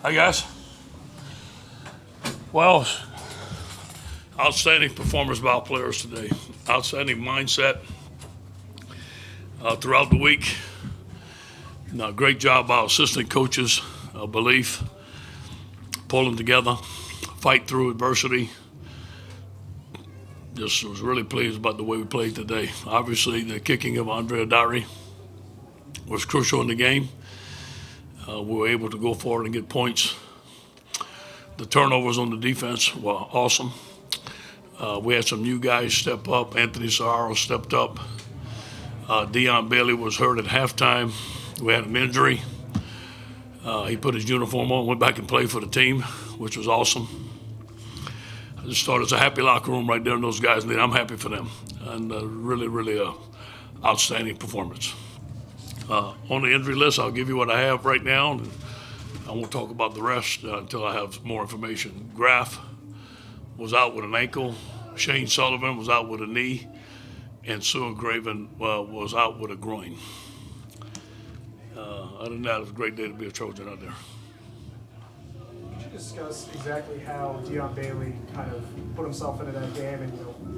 Hi, guys. Well, outstanding performance by our players today. Outstanding mindset throughout the week. Great job by our assistant coaches. Belief, pulling together, fight through adversity. Just was really pleased about the way we played today. Obviously, the kicking of Andre Adari was crucial in the game. We were able to go forward and get points. The turnovers on the defense were awesome. We had some new guys step up. Anthony Sararo stepped up. Deion Bailey was hurt at halftime. We had an injury. He put his uniform on, went back and played for the team, which was awesome. I just thought it's a happy locker room right there, and those guys, and I'm happy for them. And really outstanding performance. On the injury list, I'll give you what I have right now, and I won't talk about the rest until I have more information. Graff was out with an ankle. Shane Sullivan was out with a knee. And Sue Graven was out with a groin. Other than that, it was a great day to be a Trojan out there. Could you discuss exactly how Deion Bailey kind of put himself into that game, and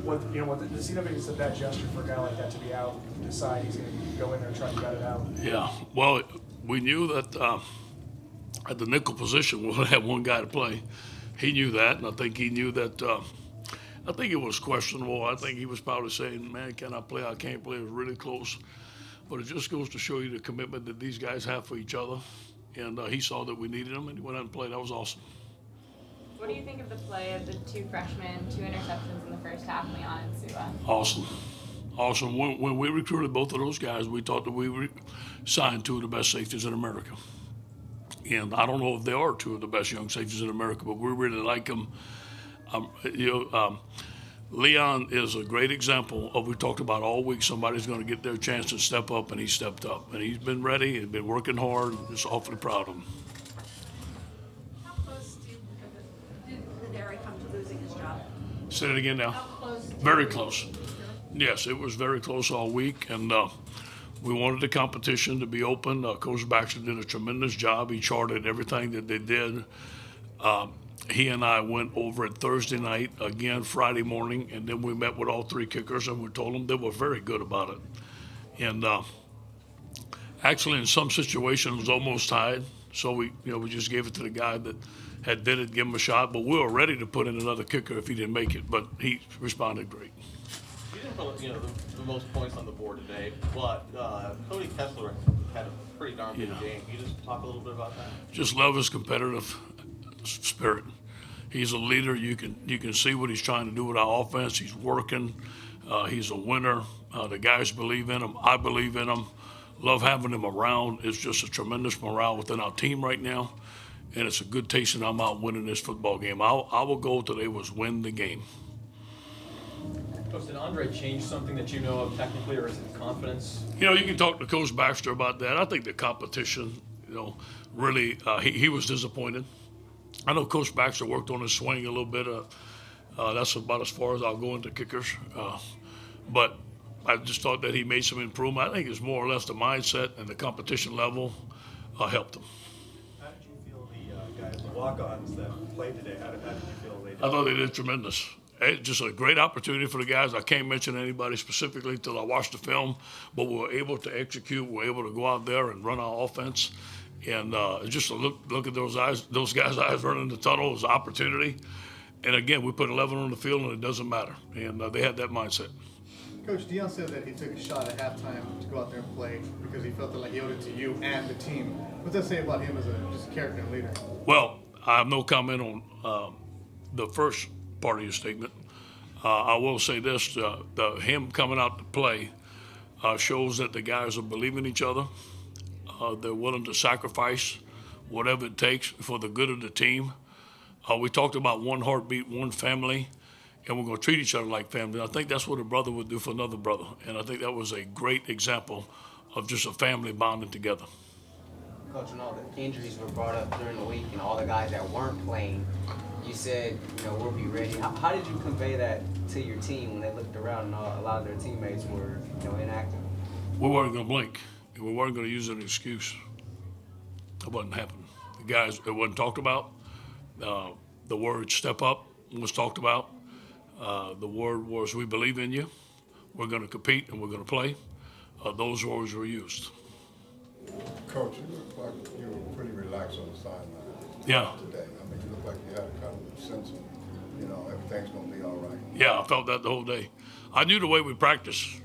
what the significance of that gesture for a guy like that to be out and decide he's going to go in there and try to gut it out? Yeah, well, we knew that at the nickel position we'll have one guy to play. He knew that, and I think he knew that. I think it was questionable. I think he was probably saying, "Man, can I play? I can't play." It was really close, but it just goes to show you the commitment that these guys have for each other. And he saw that we needed him, and he went out and played. That was awesome. What do you think of the play of the two freshmen, 2 interceptions in the first half, Leon and Sua? Awesome. When we recruited both of those guys, we thought that we signed 2 of the best safeties in America. And I don't know if they are 2 of the best young safeties in America, but we really like them. Leon is a great example of, we talked about all week, somebody's going to get their chance to step up, and he stepped up. And he's been ready, he's been working hard, just awfully proud of him. How close did Derry come to losing his job? Say it again now. How close? Very close. Yes, it was very close all week, and we wanted the competition to be open. Coach Baxter did a tremendous job. He charted everything that they did. He and I went over it Thursday night, again Friday morning, and then we met with all 3 kickers, and we told them they were very good about it. And actually, in some situations, it was almost tied. So we just gave it to the guy that had did it, give him a shot. But we were ready to put in another kicker if he didn't make it. But he responded great. You didn't put the most points on the board today, but Cody Kessler had a pretty darn good game. Can you just talk a little bit about that? Just love his competitive spirit. He's a leader. You can see what he's trying to do with our offense. He's working. He's a winner. The guys believe in him. I believe in him. Love having him around. It's just a tremendous morale within our team right now, and it's a good taste that I'm out winning this football game. Our goal today was win the game. Coach, did Andre change something that you know of technically, or is it confidence? You can talk to Coach Baxter about that. I think the competition, really, he was disappointed. I know Coach Baxter worked on his swing a little bit. That's about as far as I'll go into kickers. But I just thought that he made some improvement. I think it's more or less the mindset and the competition level helped him. How did you feel the guys, the walk-ons that played today, how did you feel they did? I thought they did tremendous. It's just a great opportunity for the guys. I can't mention anybody specifically until I watch the film, but we were able to execute. We were able to go out there and run our offense. And just to look at those guys' eyes running the tunnel was an opportunity. And again, we put 11 on the field, and it doesn't matter. And they had that mindset. Coach, Deion said that he took a shot at halftime to go out there and play because he felt like he owed it to you and the team. What does that say about him as just a character and leader? Well, I have no comment on the first part of your statement. I will say this: him coming out to play shows that the guys are believing each other. They're willing to sacrifice whatever it takes for the good of the team. We talked about one heartbeat, one family, and we're going to treat each other like family. I think that's what a brother would do for another brother, and I think that was a great example of just a family bonding together. Coach, when all the injuries were brought up during the week and all the guys that weren't playing, you said, we'll be ready. How did you convey that to your team when they looked around and a lot of their teammates were, inactive? We weren't going to blink. We weren't going to use an excuse. That wasn't happening. The guys, it wasn't talked about. The word step up was talked about. The word was we believe in you. We're going to compete and we're going to play. Those words were used. Coach, you look like you were pretty relaxed on the sideline Yeah. today. I mean, you look like you had a kind of sense of, everything's going to be all right. Yeah, I felt that the whole day. I knew the way we practiced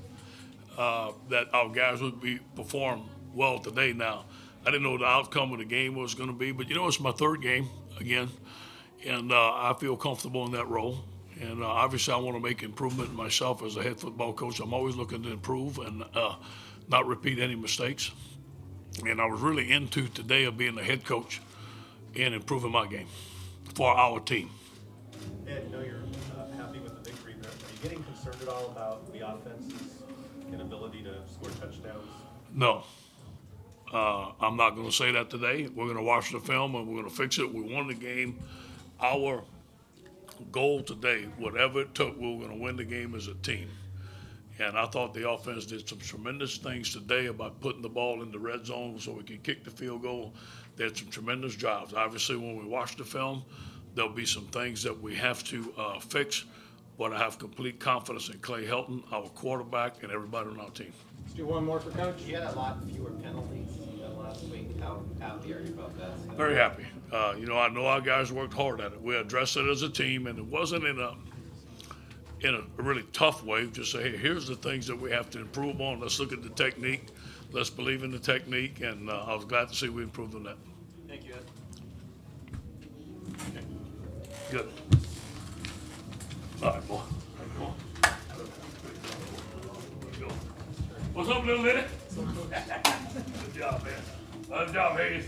that our guys would perform well today. Now, I didn't know what the outcome of the game was going to be, but it's my third game again, and I feel comfortable in that role. And obviously, I want to make improvement myself as a head football coach. I'm always looking to improve and not repeat any mistakes. And I was really into today of being the head coach and improving my game for our team. Ed, you're happy with the victory, but are you getting concerned at all about the offense's inability to score touchdowns? No. I'm not going to say that today. We're going to watch the film and we're going to fix it. We won the game. Our goal today, whatever it took, we were going to win the game as a team. And I thought the offense did some tremendous things today about putting the ball in the red zone so we could kick the field goal. They had some tremendous jobs. Obviously, when we watch the film, there'll be some things that we have to fix, but I have complete confidence in Clay Helton, our quarterback, and everybody on our team. Let's do one more for Coach. You had a lot fewer penalties than last week. How happy are you about that? Very happy. I know our guys worked hard at it. We addressed it as a team, and it wasn't in a really tough way. Just say, hey, here's the things that we have to improve on. Let's look at the technique. Let's believe in the technique, and I was glad to see we improved on that. Thank you, Ed. Good. All right, boy. Come on. Go. What's up, little lady? Good job, man. Good job, Hayes.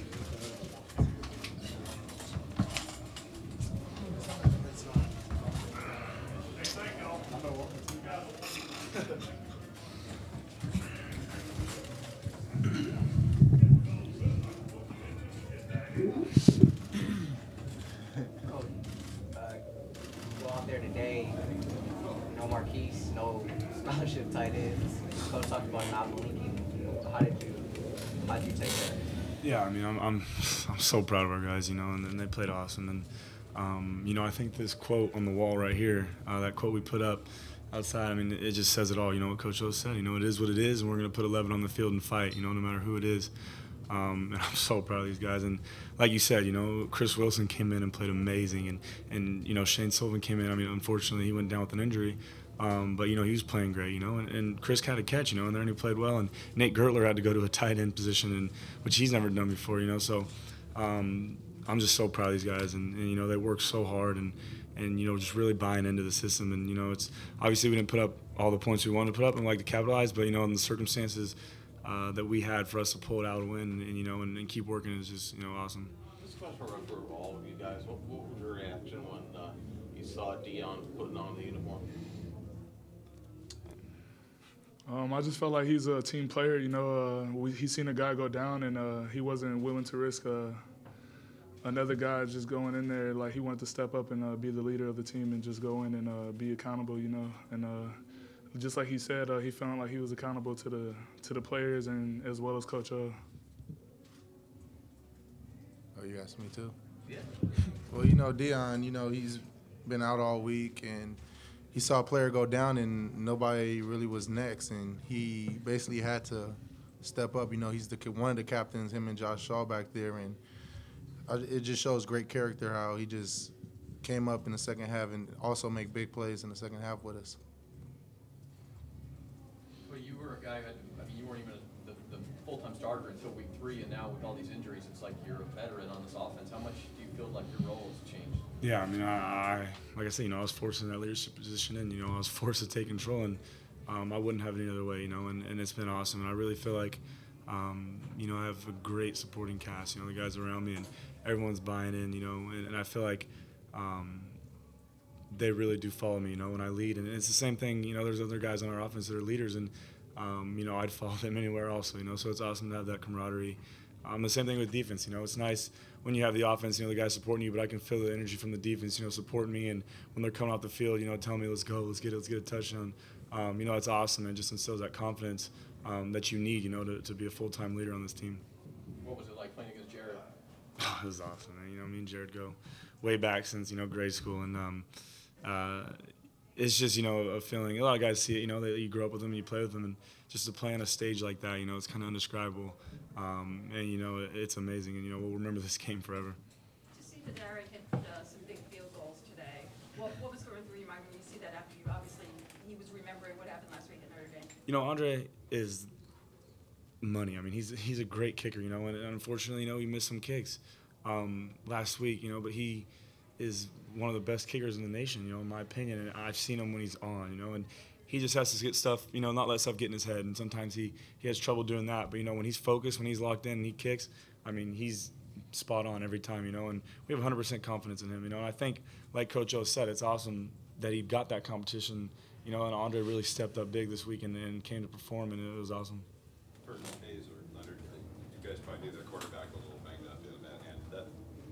Go out there today, no Marquise, no scholarship tight ends. Coach talked about not blinking. How'd you take that? Yeah, I mean, I'm so proud of our guys, and they played awesome. And, I think this quote on the wall right here, that quote we put up outside, I mean, it just says it all. You know what Coach O said, it is what it is, and we're going to put 11 on the field and fight, no matter who it is. And I'm so proud of these guys. And like you said, Chris Wilson came in and played amazing. And Shane Sullivan came in. I mean, unfortunately, he went down with an injury. But, he was playing great, and Chris had a catch, and then he played well. And Nate Gertler had to go to a tight end position, which he's never done before, So I'm just so proud of these guys. And they work so hard and just really buying into the system. And, it's obviously we didn't put up all the points we wanted to put up and like to capitalize, but, in the circumstances that we had for us to pull it out and win and keep working is just, awesome. This question for all of you guys. What was your reaction when you saw Dion putting on the uniform? I just felt like he's a team player. He's seen a guy go down, and he wasn't willing to risk another guy just going in there. Like, he wanted to step up and be the leader of the team and just go in and be accountable. And just like he said, he felt like he was accountable to the players and as well as Coach O. Oh, you asked me too? Yeah. Well, Dion, he's been out all week, and he saw a player go down and nobody really was next, and he basically had to step up. He's one of the captains, him and Josh Shaw back there, and it just shows great character how he just came up in the second half and also make big plays in the second half with us. Well, you were a guy, you weren't even the full-time starter until week 3, and now with all these injuries, it's like you're a veteran on this offense. How much do you feel like your role has changed? Yeah, I mean, like I said, I was forced in that leadership position, and I was forced to take control, and I wouldn't have it any other way, and it's been awesome. And I really feel like, I have a great supporting cast, the guys around me, and everyone's buying in, and I feel like they really do follow me, when I lead. And it's the same thing, there's other guys on our offense that are leaders, and I'd follow them anywhere also, so it's awesome to have that camaraderie. The same thing with defense, it's nice when you have the offense, the guys supporting you, but I can feel the energy from the defense, supporting me, and when they're coming off the field, telling me, let's go, let's get a touchdown. It's awesome, and just instills that confidence that you need, to be a full-time leader on this team. What was it like playing against Jared? Oh, it was awesome, man. You know, me and Jared go way back since, grade school. And it's just, a feeling. A lot of guys see it, that you grow up with them and you play with them. And just to play on a stage like that, it's kind of indescribable. And, it's amazing. And, we'll remember this game forever. To see that Derek hit some big field goals today, what was going through your mind when you see that after you obviously he was remembering what happened last week at Notre Dame? Andre is money. I mean, he's a great kicker, and unfortunately, he missed some kicks last week, but he is one of the best kickers in the nation, in my opinion, and I've seen him when he's on, and he just has to get stuff, not let stuff get in his head, and sometimes he has trouble doing that, but, when he's focused, when he's locked in and he kicks, I mean, he's spot on every time, and we have 100% confidence in him, and I think, like Coach O said, it's awesome that he got that competition, and Andre really stepped up big this week and came to perform, and it was awesome. Burton Hayes or Leonard, you guys probably knew their quarterback a little banged up, and did that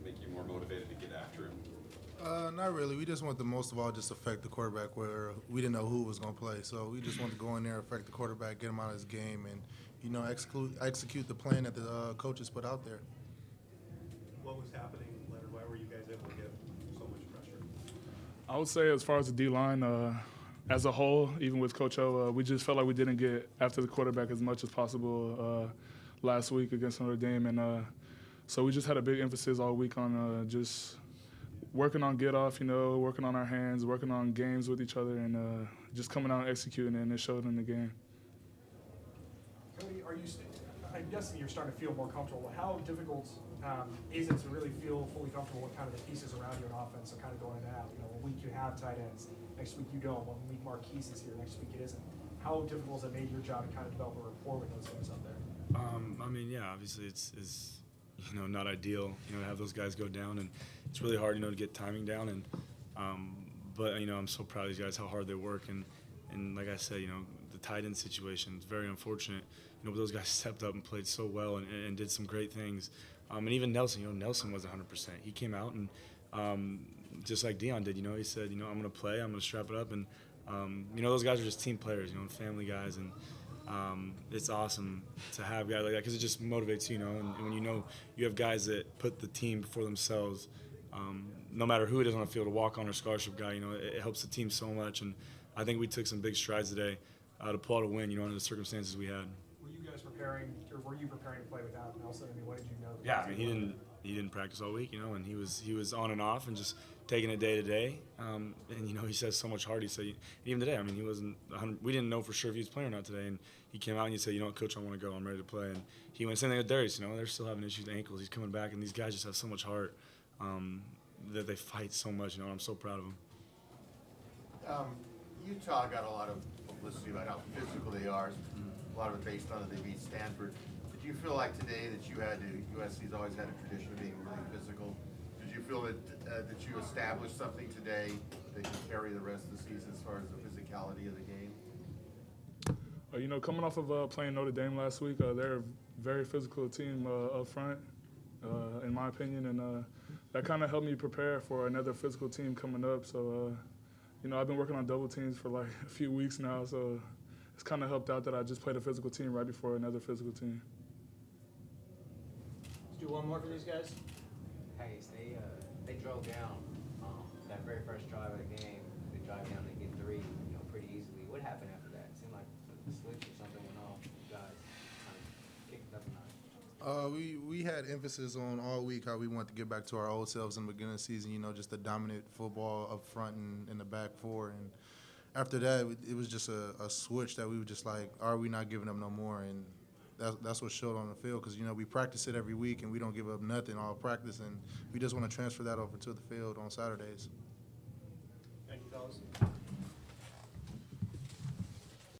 make you more motivated to get after him? Not really. We just want to most of all just affect the quarterback where we didn't know who was going to play. So we just want to go in there, affect the quarterback, get him out of his game, and execute the plan that the coaches put out there. What was happening, Leonard? Why were you guys able to get so much pressure? I would say as far as the D-line, as a whole, even with Coach O, we just felt like we didn't get after the quarterback as much as possible last week against Notre Dame. And so we just had a big emphasis all week on just working on get-off, working on our hands, working on games with each other, and just coming out and executing, and it showed in the game. Cody, I'm guessing you're starting to feel more comfortable. How difficult is it to really feel fully comfortable with kind of the pieces around you on offense, so kind of going in and out? One week you have tight ends, next week you don't. 1 week Marquise is here, next week it isn't. How difficult has it made your job to kind of develop a rapport with those guys out there? I mean, yeah, obviously it's not ideal, to have those guys go down, and it's really hard, to get timing down. And but I'm so proud of these guys, how hard they work, and like I said, the tight end situation is very unfortunate. But those guys stepped up and played so well and did some great things. And even Nelson, Nelson was 100%. He came out and just like Dion did, he said, I'm going to play, I'm going to strap it up. And, those guys are just team players, and family guys. And it's awesome to have guys like that because it just motivates you, and when you have guys that put the team before themselves, no matter who it is on the field, a walk-on or scholarship guy, it helps the team so much. And I think we took some big strides today to pull out a win, under the circumstances we had. Were you guys preparing, or were you preparing to play without Nelson? I mean, what did you know? Yeah, I mean, he didn't practice all week, and he was on and off and just taking it day to day. And he says so much heart. He said even today, I mean, he wasn't. We didn't know for sure if he was playing or not today. And he came out and he said, Coach, I want to go. I'm ready to play. And he went same thing with Darius. They're still having issues with ankles. He's coming back, and these guys just have so much heart that they fight so much. And I'm so proud of them. Utah got a lot of publicity about how physical they are. A lot of it based on that they beat Stanford. Did you feel like today that USC's always had a tradition of being really physical? Did you feel that you established something today that can carry the rest of the season as far as the physicality of the game? Coming off of playing Notre Dame last week, they're a very physical team up front, in my opinion, and that kind of helped me prepare for another physical team coming up. So, I've been working on double teams for like a few weeks now, so it's kind of helped out that I just played a physical team right before another physical team. Let's do one more for these guys. Hayes, they drove down that very first drive of the game. They drive down and get three, pretty easily. What happened after that? It seemed like the switch or something went off. You guys kind of kicked it up a notch. We had emphasis on all week how we want to get back to our old selves in the beginning of the season, just the dominant football up front and in the back four. And after that, it was just a switch that we were just like, are we not giving up no more? And that's what showed on the field because, we practice it every week and we don't give up nothing all practice. And we just want to transfer that over to the field on Saturdays. Thank you, fellas.